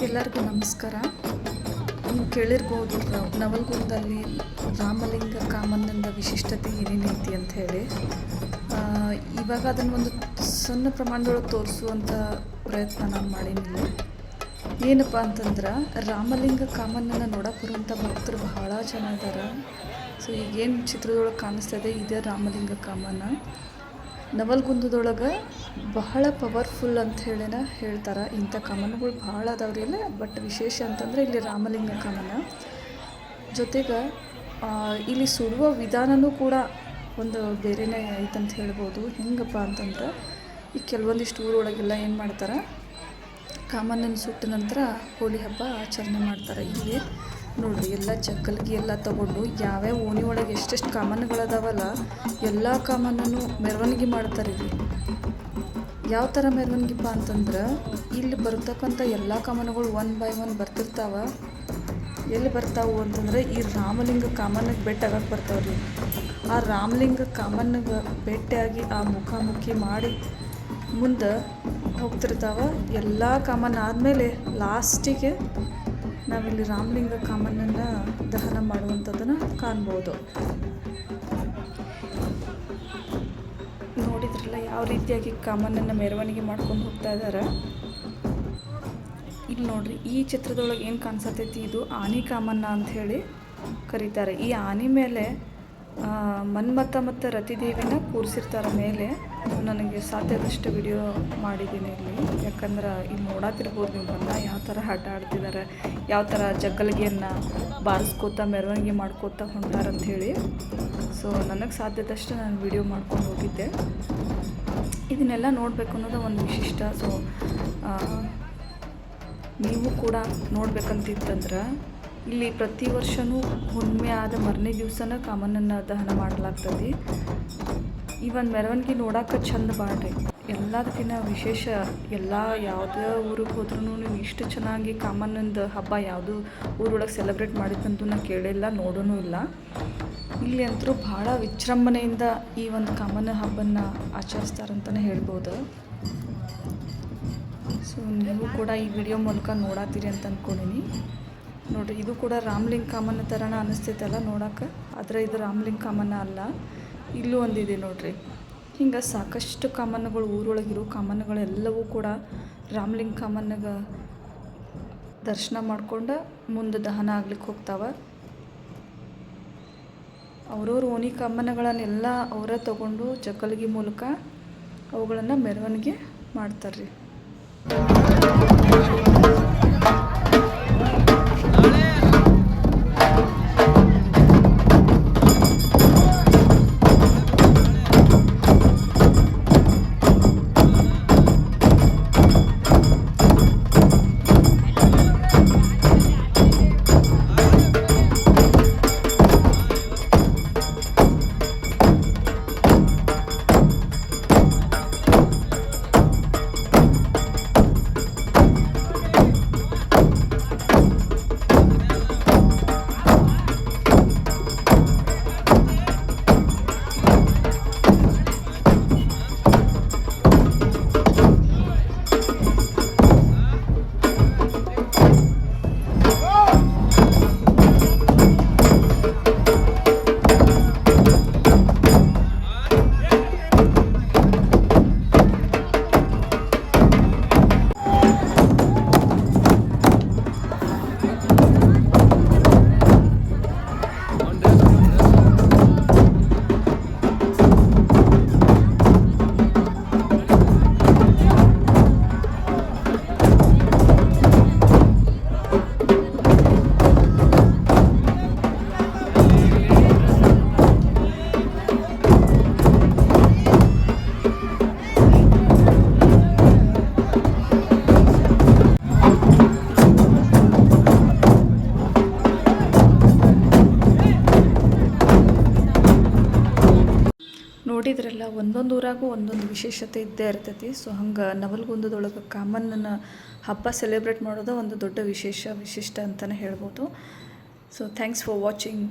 ಎಲ್ಲರಿಗೂ ನಮಸ್ಕಾರ. ನೀವು ಕೇಳಿರ್ಬೋದು ನವಲಗುಂದಲ್ಲಿ ರಾಮಲಿಂಗ ಕಾಮಣ್ಣನ ವಿಶಿಷ್ಟತೆ ಏನೇನೈತಿ ಅಂತ ಹೇಳಿ. ಇವಾಗ ಅದನ್ನು ಒಂದು ಸಣ್ಣ ಪ್ರಮಾಣದೊಳಗೆ ತೋರಿಸುವಂಥ ಪ್ರಯತ್ನ ನಾನು ಮಾಡೀನಿಲ್ಲ. ಏನಪ್ಪ ಅಂತಂದ್ರೆ ರಾಮಲಿಂಗ ಕಾಮಣ್ಣನ ನೋಡಕ್ಕೆ ಬರುವಂಥ ಭಕ್ತರು ಬಹಳ ಜನ ಇದ್ದಾರೆ. ಸೊ ಈಗೇನು ಚಿತ್ರದೊಳಗೆ ಕಾಣಿಸ್ತದೆ ಇದೇ ರಾಮಲಿಂಗ ಕಾಮಣ್ಣ. ನವಲಗುಂದದೊಳಗೆ ಬಹಳ ಪವರ್ಫುಲ್ ಅಂತ ಹೇಳ್ತಾರೆ. ಇಂಥ ಕಾಮಣ್ಣಗಳು ಭಾಳ ಅದಾವ್ರಿ ಇಲ್ಲ. ಬಟ್ ವಿಶೇಷ ಅಂತಂದರೆ ಇಲ್ಲಿ ರಾಮಲಿಂಗ ಕಾಮಣ್ಣ ಜೊತೆಗೆ ಇಲ್ಲಿ ಸುಡುವ ವಿಧಾನವೂ ಕೂಡ ಒಂದು ಬೇರೆಯೇ ಐತಂತ ಹೇಳ್ಬೋದು. ಹೆಂಗಪ್ಪ ಅಂತಂದ್ರೆ ಈ ಕೆಲವೊಂದಿಷ್ಟು ಊರೊಳಗೆಲ್ಲ ಏನು ಮಾಡ್ತಾರೆ, ಕಾಮಣ್ಣನ ಸುಟ್ಟ ನಂತರ ಹೋಳಿ ಹಬ್ಬ ಆಚರಣೆ ಮಾಡ್ತಾರೆ. ಇಲ್ಲಿ ನೋಡಿರಿ, ಎಲ್ಲ ಜಗ್ಗಲ್ಗಿ ಎಲ್ಲ ತೊಗೊಂಡು ಯಾವ್ಯಾವ ಓಣಿ ಒಳಗೆ ಎಷ್ಟೆಷ್ಟು ಕಾಮಣ್ಣಗಳದಾವಲ್ಲ ಎಲ್ಲ ಕಾಮಣ್ಣನೂ ಮೆರವಣಿಗೆ ಮಾಡ್ತಾರೆ. ಇಲ್ಲಿ ಯಾವ ಥರ ಮೆರವಣಿಗೆಪ್ಪ ಅಂತಂದ್ರೆ ಇಲ್ಲಿ ಬರ್ತಕ್ಕಂಥ ಎಲ್ಲ ಕಾಮಣ್ಣಗಳು ಒನ್ ಬೈ ಒನ್ ಬರ್ತಿರ್ತಾವ. ಎಲ್ಲಿ ಬರ್ತಾವು ಅಂತಂದರೆ ಈ ರಾಮಲಿಂಗ ಕಾಮಣ್ಣಗೆ ಭೇಟಿಯಾಗಕ್ಕೆ ಬರ್ತಾವ್ರಿ. ಆ ರಾಮಲಿಂಗ ಕಾಮಣ್ಣಗೆ ಭೇಟಿಯಾಗಿ ಆ ಮುಖಾಮುಖಿ ಮಾಡಿ ಮುಂದೆ ಹೋಗ್ತಿರ್ತಾವ. ಎಲ್ಲ ಕಾಮಣ್ಣ ಆದಮೇಲೆ ಲಾಸ್ಟಿಗೆ ನಾವಿಲ್ಲಿ ರಾಮಲಿಂಗ ಕಾಮಣ್ಣನ ದಹನ ಮಾಡುವಂಥದ್ದನ್ನು ಕಾಣ್ಬೋದು. ನೋಡಿದ್ರಲ್ಲ ಯಾವ ರೀತಿಯಾಗಿ ಕಾಮಣ್ಣನ ಮೆರವಣಿಗೆ ಮಾಡ್ಕೊಂಡು ಹೋಗ್ತಾ ಇದ್ದಾರೆ. ಇಲ್ಲಿ ನೋಡ್ರಿ, ಈ ಚಿತ್ರದೊಳಗೆ ಏನು ಕಾಣಿಸತೈತಿ ಇದು ಆನೆ ಕಾಮಣ್ಣ ಅಂಥೇಳಿ ಕರೀತಾರೆ. ಈ ಆನೆ ಮೇಲೆ ಮನ್ಮಥ ಮತ್ತು ರತಿದೇವಿನ ಕೂರಿಸಿರ್ತಾರೆ ಮೇಲೆ. ನನಗೆ ಸಾಧ್ಯದಷ್ಟು ವಿಡಿಯೋ ಮಾಡಿದ್ದೀನಿ ಇಲ್ಲಿ, ಯಾಕಂದ್ರೆ ಇಲ್ಲಿ ನೋಡತ್ತಿರ್ಬೋದು ನೀವು ಬಣ್ಣ ಯಾವ ಥರ ಆಟ ಆಡ್ತಿದ್ದಾರೆ, ಯಾವ ಥರ ಜಗ್ಗಲ್ಗಿಯನ್ನು ಬಾರಿಸ್ಕೋತ ಮೆರವಣಿಗೆ ಮಾಡ್ಕೋತಾ ಹೊಂಟಾರಂಥೇಳಿ. ಸೊ ನನಗೆ ಸಾಧ್ಯದಷ್ಟು ನಾನು ವಿಡಿಯೋ ಮಾಡ್ಕೊಂಡು ಹೋಗಿದ್ದೆ. ಇದನ್ನೆಲ್ಲ ನೋಡಬೇಕು ಅನ್ನೋದು ಒಂದು ವಿಶಿಷ್ಟ. ಸೊ ನೀವು ಕೂಡ ನೋಡ್ಬೇಕಂತಿತ್ತಂದ್ರೆ ಇಲ್ಲಿ ಪ್ರತಿ ವರ್ಷವೂ ಹುಣ್ಣಿಮೆ ಆದ ಮರನೇ ದಿವಸನ ಕಾಮಣ್ಣನ ದಹನ ಮಾಡಲಾಗ್ತದೆ. ಈ ಒಂದು ಮೆರವಣಿಗೆ ನೋಡೋಕೆ ಚಂದ ಬಾಳ್ರಿ. ಎಲ್ಲದಕ್ಕಿಂತ ವಿಶೇಷ ಎಲ್ಲ ಯಾವುದೇ ಊರಿಗೆ ಹೋದ್ರೂ ನೀವು ಇಷ್ಟು ಚೆನ್ನಾಗಿ ಕಾಮಣ್ಣನ ಹಬ್ಬ ಯಾವುದು ಊರೊಳಗೆ ಸೆಲೆಬ್ರೇಟ್ ಮಾಡಿದ್ದಂತೂ ನಾನು ಕೇಳಿಲ್ಲ, ನೋಡೋನೂ ಇಲ್ಲ. ಇಲ್ಲಿ ಅಂತೂ ಭಾಳ ವಿಜೃಂಭಣೆಯಿಂದ ಈ ಒಂದು ಕಾಮಣ್ಣ ಹಬ್ಬನ ಆಚರಿಸ್ತಾರಂತಲೇ ಹೇಳ್ಬೋದು. ಸೊ ನೀವು ಕೂಡ ಈ ವಿಡಿಯೋ ಮೂಲಕ ನೋಡತ್ತೀರಿ ಅಂತ ಅಂದ್ಕೊಂಡಿನಿ. ನೋಡಿರಿ, ಇದು ಕೂಡ ರಾಮಲಿಂಗ ಕಾಮಣ್ಣ ಥರನ ಅನ್ನಿಸ್ತೈತಲ್ಲ ನೋಡೋಕೆ, ಆದರೆ ಇದು ರಾಮಲಿಂಗ ಕಾಮಣ್ಣ ಅಲ್ಲ. ಇಲ್ಲೂ ಒಂದಿದೆ ನೋಡಿರಿ. ಹಿಂಗೆ ಸಾಕಷ್ಟು ಕಾಮಣ್ಣಗಳು ಊರೊಳಗಿರೋ ಕಾಮಣ್ಣಗಳೆಲ್ಲವೂ ಕೂಡ ರಾಮಲಿಂಗ ಕಾಮಣ್ಣಗೆ ದರ್ಶನ ಮಾಡ್ಕೊಂಡು ಮುಂದೆ ದಹನ ಆಗ್ಲಿಕ್ಕೆ ಹೋಗ್ತಾವೆ. ಅವ್ರವ್ರ ಓಣಿ ಕಾಮಣ್ಣಗಳನ್ನೆಲ್ಲ ಅವರೇ ತಗೊಂಡು ಜಗ್ಗಲ್ಗಿ ಮೂಲಕ ಅವುಗಳನ್ನು ಮೆರವಣಿಗೆ ಮಾಡ್ತಾರೆ ರೀ. ನೋಡಿದ್ರಲ್ಲ, ಒಂದೊಂದು ಊರಾಗೂ ಒಂದೊಂದು ವಿಶೇಷತೆ ಇದ್ದೇ ಇರ್ತೈತಿ. ಸೊ ಹಂಗೆ ನವಲಗುಂದದೊಳಗೆ ಕಾಮಣ್ಣನ ಹಬ್ಬ ಸೆಲೆಬ್ರೇಟ್ ಮಾಡೋದು ಒಂದು ದೊಡ್ಡ ವಿಶಿಷ್ಟ ಅಂತಲೇ ಹೇಳ್ಬೋದು. So thanks for watching.